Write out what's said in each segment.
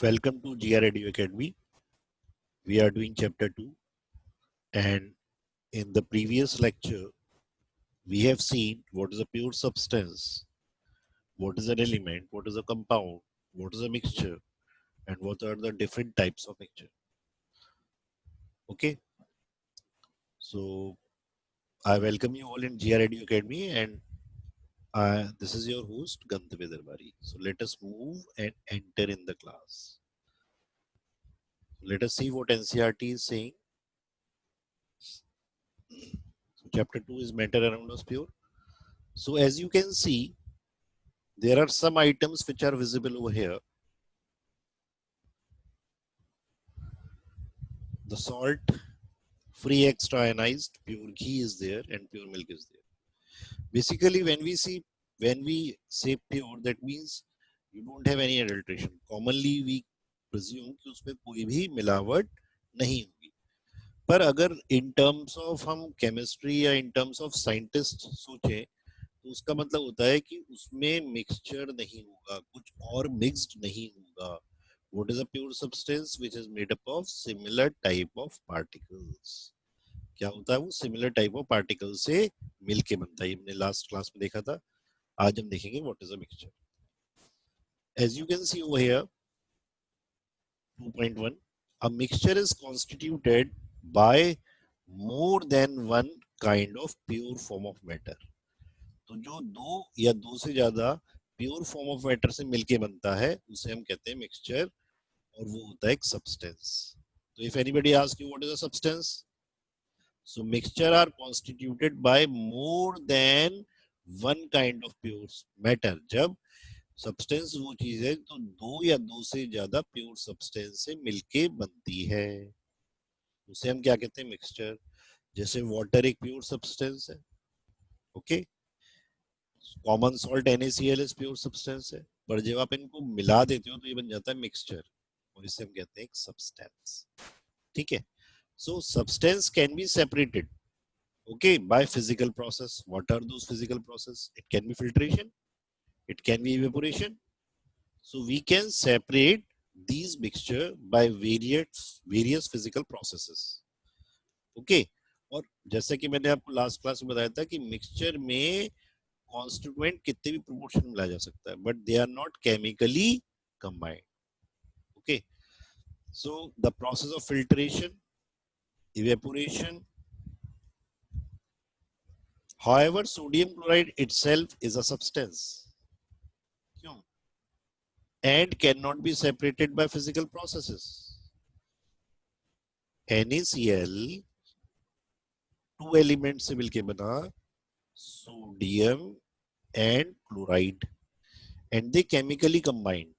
Welcome to GR Edu Academy. We are doing chapter 2, and in the previous lecture we have seen what is a pure substance, what is an element, what is a compound, what is a mixture, and what are the different types of mixture. Okay, so I welcome you all in GR Edu Academy, and this is your host Gantavya Darbari. So let us move and enter in the class. Let us see what NCERT is saying. So chapter 2 is matter around us pure. So as you can see, there are some items which are visible over here. The salt, free extra ionized, pure ghee is there and pure milk is there. Basically, when we say pure, that means you don't have any adulteration. Commonly, we presume कि उसमें कोई भी मिलावट नहीं होगी. पर अगर in terms of हम chemistry या in terms of scientist सोचें, तो उसका मतलब होता है कि उसमें mixture नहीं होगा, कुछ और mixed नहीं होगा. What is a pure substance which is made up of similar type of particles? क्या होता है वो सिमिलर टाइप ऑफ पार्टिकल से मिलके बनता है. हमने लास्ट क्लास में देखा था. आज हम देखेंगे what is a mixture. As you can see over here 2.1 a mixture is constituted by more than one kind of pure form of matter. तो जो दो या दो से ज्यादा प्योर फॉर्म ऑफ मैटर से मिलके बनता है उसे हम कहते हैं मिक्सचर, और वो होता है एक सब्सटेंस. तो if anybody ask you what is a substance, so mixture are constituted by more than one kind of pure matter. जब सब्सटेंस वो चीज है तो दो या दो से ज्यादा प्योर सब्सटेंस से मिलके बनती है, उसे हम क्या कहते हैं मिक्सचर. जैसे वाटर एक प्योर सब्सटेंस है. Okay, common salt NaCl is pure substance है, पर जब आप इनको मिला देते हो तो ये बन जाता है मिक्सचर, और इसे हम कहते हैं एक सब्सटेंस. ठीक है. So substance can be separated, okay, by physical process. What are those physical process? It can be filtration, it can be evaporation. So we can separate these mixture by various physical processes. Okay, और जैसे कि मैंने आपको last class में बताया था कि mixture में कॉन्स्टिट्यूएंट कितने भी प्रोपोर्शन में लाया जा सकता है, but they are not chemically combined. Okay, so the process of filtration, evaporation. However, sodium chloride itself is a substance and cannot be separated by physical processes. NaCl two elements से मिलके बना sodium and chloride, and they chemically combine.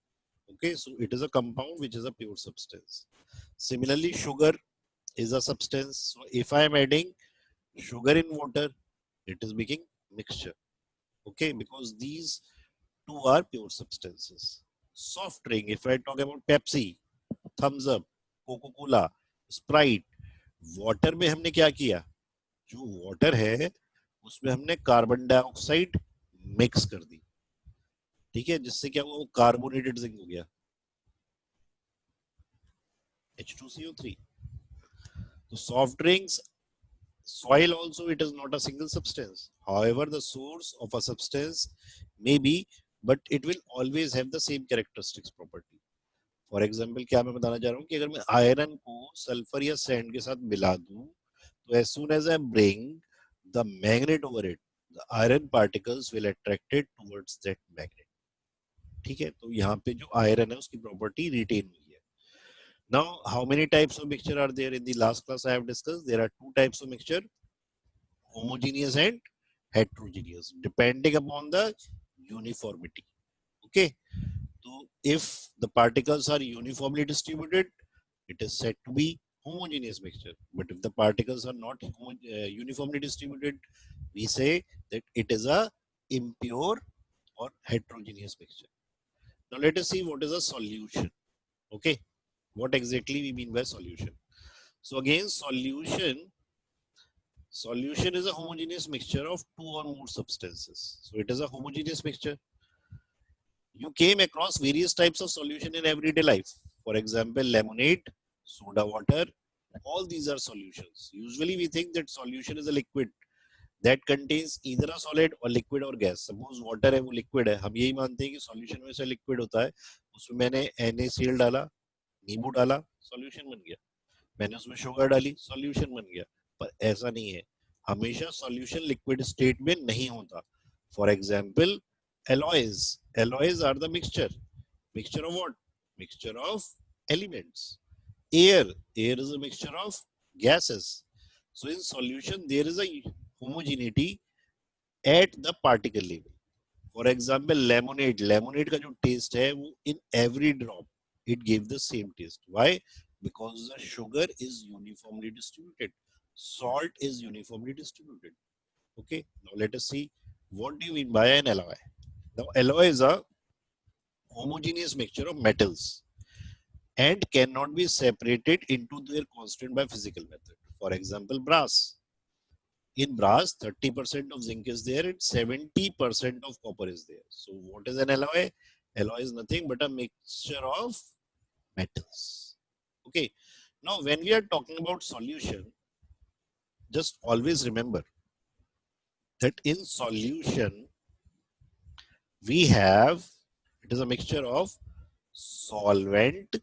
Okay, so it is a compound which is a pure substance. Similarly, sugar is a substance. So if I am adding sugar in water, it is making mixture. Okay, because these two are pure substances. Soft drink, if I talk about Pepsi, Thumbs Up, Coca-Cola, Sprite, water में हमने क्या किया, जो water है उसमें हमने carbon dioxide mix कर दी. ठीक है, जिससे क्या हुआ, वो कार्बोनेटेड जिंक हो गया, H2CO3. तो soft drinks, soil also, it is not a single substance. However, the source of a substance may be, but it will always have the same characteristics property. For example, क्या मैं बताना चाह रहा हूँ कि अगर मैं आयरन को सल्फर या सैंड के साथ मिला दूं, तो as soon as I bring the magnet over it, the iron particles will attract it towards that magnet. ठीक है, तो यहाँ पे जो आयरन है उसकी प्रॉपर्टी रिटेन हुई है. Now, how many types of mixture are there? In the last class I have discussed, there are two types of mixture, homogeneous and heterogeneous, depending upon the uniformity. Okay, so if the particles are uniformly distributed, it is said to be homogeneous mixture. But if the particles are not uniformly distributed, we say that it is a impure or heterogeneous mixture. Now let us see what is a solution. Okay, what exactly we mean by solution. So again, solution is a homogeneous mixture of two or more substances. So it is a homogeneous mixture. You came across various types of solution in everyday life. For example, lemonade, soda water, all these are solutions. Usually we think that solution is a liquid that contains either a solid or liquid or gas. Suppose water है वो liquid है, हम यही मानते हैं कि solution में से liquid होता है, उसमें मैंने NaCl डाला, नींबू डाला, solution बन गया, मैंने उसमें sugar डाली, solution बन गया, पर ऐसा नहीं है, हमेशा solution liquid state में नहीं होता. For example, alloys are the mixture of what? Mixture of elements. Air is a mixture of gases. So in solution there is a homogeneity at the particle level. For example, lemonade का जो taste है वो in every drop it gave the same taste. Why? Because the sugar is uniformly distributed, salt is uniformly distributed. Okay, now let us see what do you mean by an alloy. Now alloy is a homogeneous mixture of metals and cannot be separated into their constant by physical method. For example, brass. In brass, 30% of zinc is there and 70% of copper is there. So what is an alloy? Alloy is nothing but a mixture of metals. Okay. Now, when we are talking about solution, just always remember that in solution, we have, it is a mixture of solvent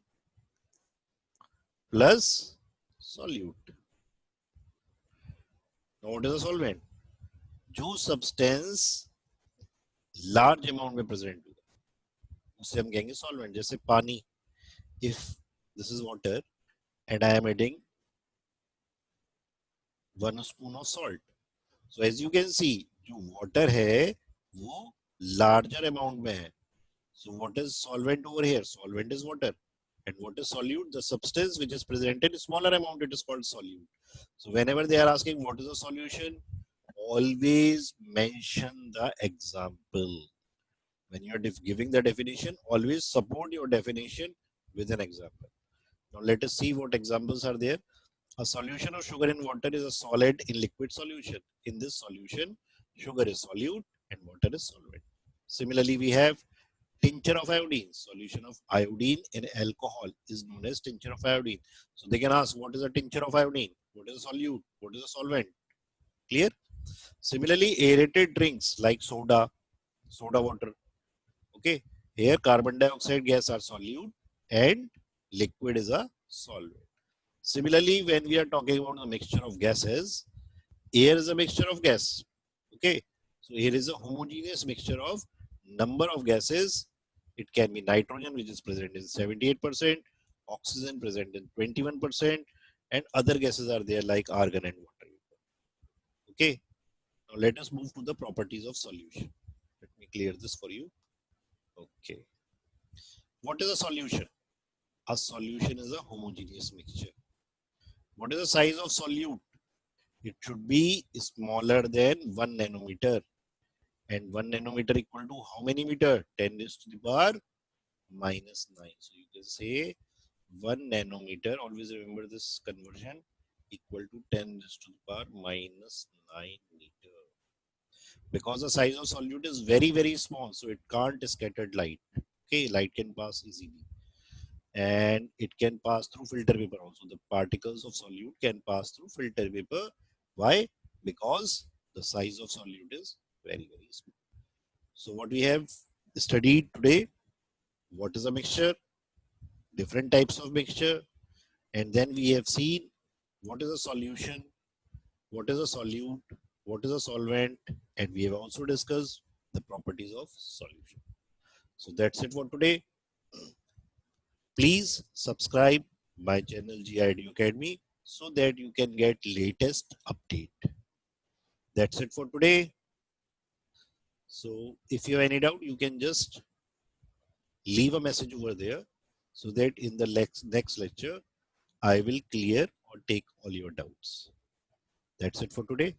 plus solute. Now, what is a solvent? जो substance large amount में present होगा उसे हम कहेंगे solvent. जैसे पानी, if this is water and I am adding 1 spoon of salt, so as you can see जो water है वो लार्जर अमाउंट में है. So what is solvent over here? Solvent is water. And what is solute? The substance which is present in smaller amount, it is called solute. So whenever they are asking what is a solution, always mention the example. When you are giving the definition, always support your definition with an example. Now let us see what examples are there. A solution of sugar in water is a solid in liquid solution. In this solution, sugar is solute and water is solvent. Similarly, we have tincture of iodine. Solution of iodine in alcohol is known as tincture of iodine. So they can ask, what is a tincture of iodine? What is a solute? What is a solvent? Clear? Similarly, aerated drinks like soda water. Okay, here carbon dioxide gas are solute and liquid is a solvent. Similarly, when we are talking about the mixture of gases, air is a mixture of gas. Okay, so here is a homogeneous mixture of number of gases. It can be nitrogen, which is present in 78%, oxygen present in 21%, and other gases are there like argon and water. Okay, now let us move to the properties of solution. Let me clear this for you. Okay, what is a solution? A solution is a homogeneous mixture. What is the size of solute? It should be smaller than 1 nanometer. And 1 nanometer equal to how many meter? 10 raised to the power minus 9. So you can say 1 nanometer, always remember this conversion, equal to 10 raised to the power minus 9 meter. Because the size of solute is very, very small, so it can't scatter light. Okay, light can pass easily. And it can pass through filter paper also. The particles of solute can pass through filter paper. Why? Because the size of solute is very, very small. So what we have studied today, what is a mixture, different types of mixture, and then we have seen what is a solution, what is a solute, what is a solvent, and we have also discussed the properties of solution. So that's it for today. Please subscribe my channel GIDU Academy so that you can get latest update. That's it for today. So if you have any doubt, you can just leave a message over there so that in the next lecture, I will clear or take all your doubts. That's it for today.